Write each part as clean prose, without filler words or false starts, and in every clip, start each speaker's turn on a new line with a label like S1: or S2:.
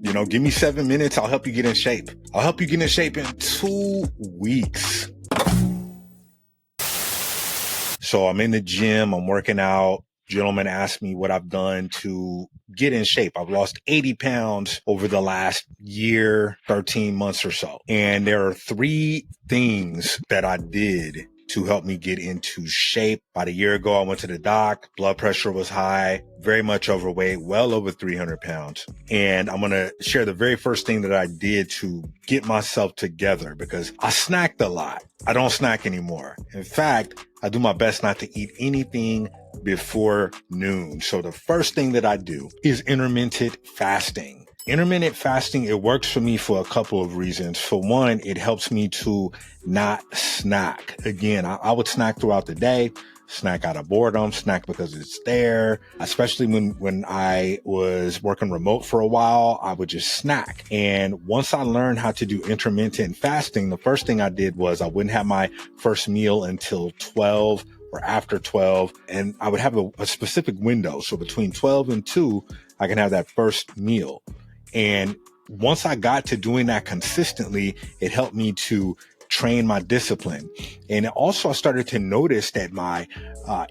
S1: Give me 7 minutes. I'll help you get in shape. I'll help you get in shape in 2 weeks. So I'm in the gym, I'm working out. Gentleman asked me what I've done to get in shape. I've lost 80 pounds over the last year, 13 months or so. And there are 3 things that I did to help me get into shape. About a year ago, I went to the doc. Blood pressure was high, very much overweight, well over 300 pounds. And I'm going to share the very first thing that I did to get myself together, because I snacked a lot. I don't snack anymore. In fact, I do my best not to eat anything before noon. So the first thing that I do is intermittent fasting. Intermittent fasting, it works for me for a couple of reasons. For one, it helps me to not snack. Again, I would snack throughout the day, snack out of boredom, snack because it's there. Especially when I was working remote for a while, I would just snack. And once I learned how to do intermittent fasting, the first thing I did was I wouldn't have my first meal until 12 or after 12. And I would have a specific window. So between 12 and 2, I can have that first meal. And once I got to doing that consistently, it helped me to train my discipline. And also I started to notice that my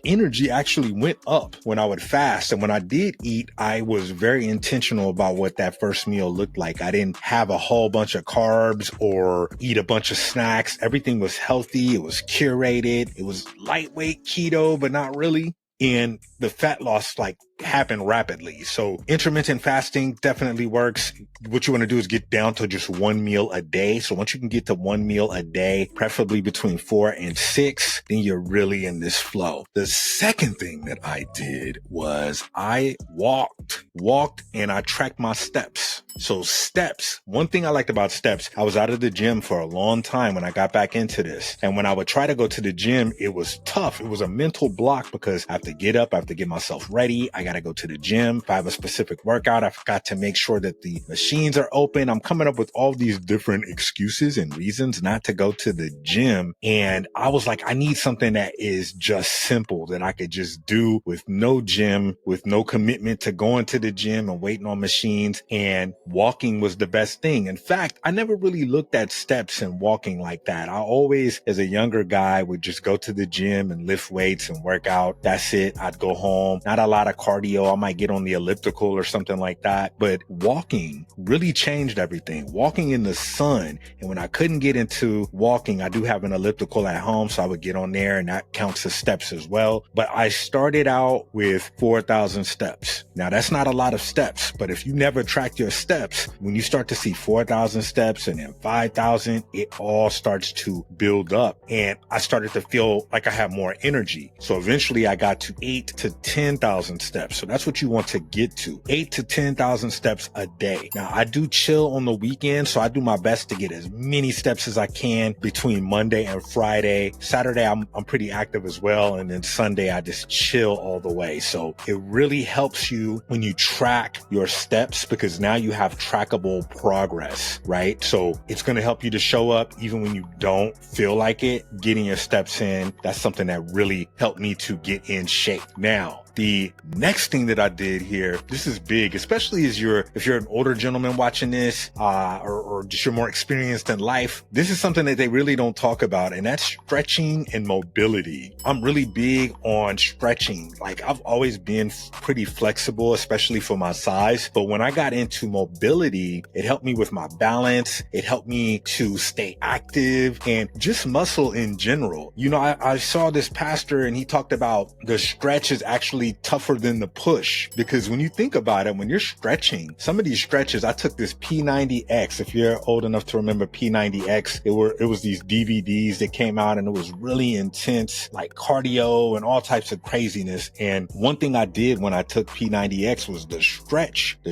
S1: energy actually went up when I would fast. And when I did eat, I was very intentional about what that first meal looked like. I didn't have a whole bunch of carbs or eat a bunch of snacks. Everything was healthy. It was curated. It was lightweight keto, but not really. And the fat loss happened rapidly. So intermittent fasting definitely works. What you want to do is get down to just 1 meal a day. So once you can get to 1 meal a day, preferably between 4 and 6, then you're really in this flow. The second thing that I did was I walked and I tracked my steps. So steps, one thing I liked about steps, I was out of the gym for a long time when I got back into this. And when I would try to go to the gym, it was tough. It was a mental block because I have to get up, I have to get myself ready. I got to go to the gym. If I have a specific workout, I've got to make sure that the machines are open. I'm coming up with all these different excuses and reasons not to go to the gym. And I was like, I need something that is just simple that I could just do with no gym, with no commitment to going to the gym and waiting on machines. And walking was the best thing. In fact, I never really looked at steps and walking like that. I always, as a younger guy, would just go to the gym and lift weights and work out. That's it. I'd go home. Not a lot of cardio. I might get on the elliptical or something like that. But walking really changed everything. Walking in the sun. And when I couldn't get into walking, I do have an elliptical at home, so I would get on there and that counts as steps as well. But I started out with 4,000 steps. Now that's not a lot of steps, but if you never track your steps, when you start to see 4,000 steps and then 5,000, it all starts to build up. And I started to feel like I have more energy. So eventually I got to 8,000 to 10,000 steps. So that's what you want to get to, 8,000 to 10,000 steps a day. Now I do chill on the weekend, so I do my best to get as many steps as I can between Monday and Friday. Saturday, I'm pretty active as well. And then Sunday, I just chill all the way. So it really helps you when you track your steps, because now you have trackable progress, right? So it's going to help you to show up even when you don't feel like it. Getting your steps in, that's something that really helped me to get in shape. Now, the next thing that I did here, this is big, especially if you're an older gentleman watching this, or just you're more experienced in life. This is something that they really don't talk about, and that's stretching and mobility. I'm really big on stretching. I've always been pretty flexible, especially for my size. But when I got into mobility, it helped me with my balance. It helped me to stay active and just muscle in general. I saw this pastor and he talked about the stretch is actually tougher than the push, because when you think about it, when you're stretching, some of these stretches, I took this P90X. If you're old enough to remember P90X, it was these DVDs that came out and it was really intense, like cardio and all types of craziness. And one thing I did when I took P90X was the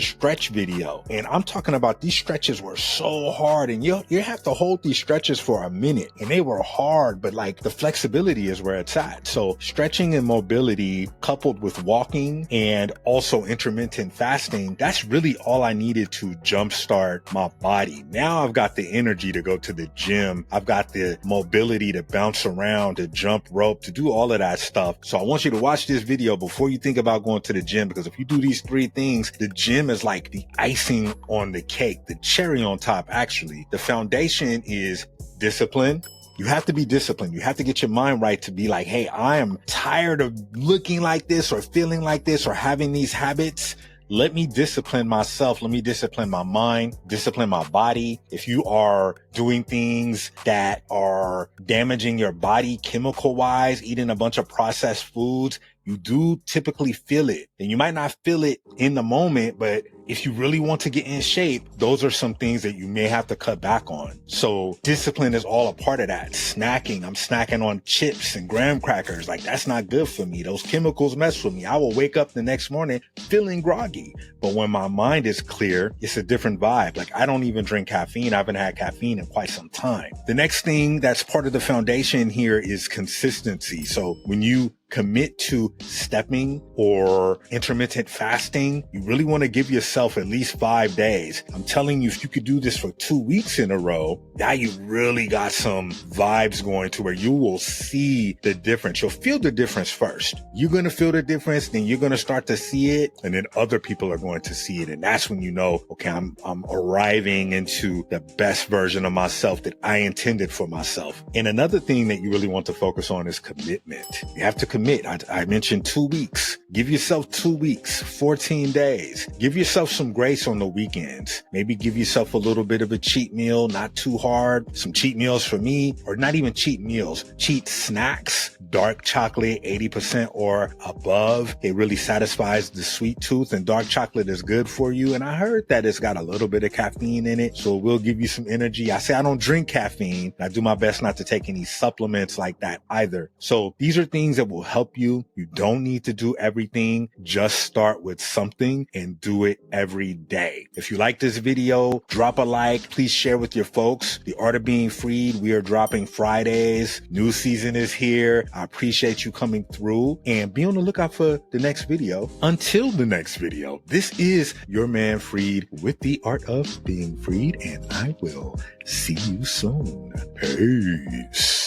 S1: stretch video. And I'm talking about these stretches were so hard, and you have to hold these stretches for a minute, and they were hard, but the flexibility is where it's at. So stretching and mobility coupled coupled with walking and also intermittent fasting, that's really all I needed to jumpstart my body. Now I've got the energy to go to the gym. I've got the mobility to bounce around, to jump rope, to do all of that stuff. So I want you to watch this video before you think about going to the gym, because if you do these 3 things, the gym is like the icing on the cake, the cherry on top, actually. The foundation is discipline. You have to be disciplined. You have to get your mind right to be like, hey, I am tired of looking like this or feeling like this or having these habits. Let me discipline myself. Let me discipline my mind, discipline my body. If you are doing things that are damaging your body chemical wise, eating a bunch of processed foods, you do typically feel it. And you might not feel it in the moment, but if you really want to get in shape, those are some things that you may have to cut back on. So discipline is all a part of that. Snacking, I'm snacking on chips and graham crackers. Like, that's not good for me. Those chemicals mess with me. I will wake up the next morning feeling groggy. But when my mind is clear, it's a different vibe. Like, I don't even drink caffeine. I haven't had caffeine in quite some time. The next thing that's part of the foundation here is consistency. So when you commit to stepping or intermittent fasting, you really want to give yourself at least 5 days. I'm telling you, if you could do this for 2 weeks in a row, now you really got some vibes going to where you will see the difference. You'll feel the difference first. You're going to feel the difference, then you're going to start to see it, and then other people are going to see it. And that's when you know, okay, I'm arriving into the best version of myself that I intended for myself. And another thing that you really want to focus on is commitment. You have to commit. I mentioned 2 weeks. Give yourself 2 weeks, 14 days. Give yourself some grace on the weekends. Maybe give yourself a little bit of a cheat meal, not too hard. Some cheat meals for me, or not even cheat meals, cheat snacks, dark chocolate, 80% or above. It really satisfies the sweet tooth, and dark chocolate is good for you. And I heard that it's got a little bit of caffeine in it, so it will give you some energy. I say I don't drink caffeine. I do my best not to take any supplements like that either. So these are things that will help you. You don't need to do everything. Just start with something and do it every day. If you like this video, drop a like. Please share with your folks. The Art of Being Freed, we are dropping Fridays. New season is here. I appreciate you coming through, and be on the lookout for the next video. Until the next video, this is your man Freed with the Art of Being Freed, and I will see you soon. Peace.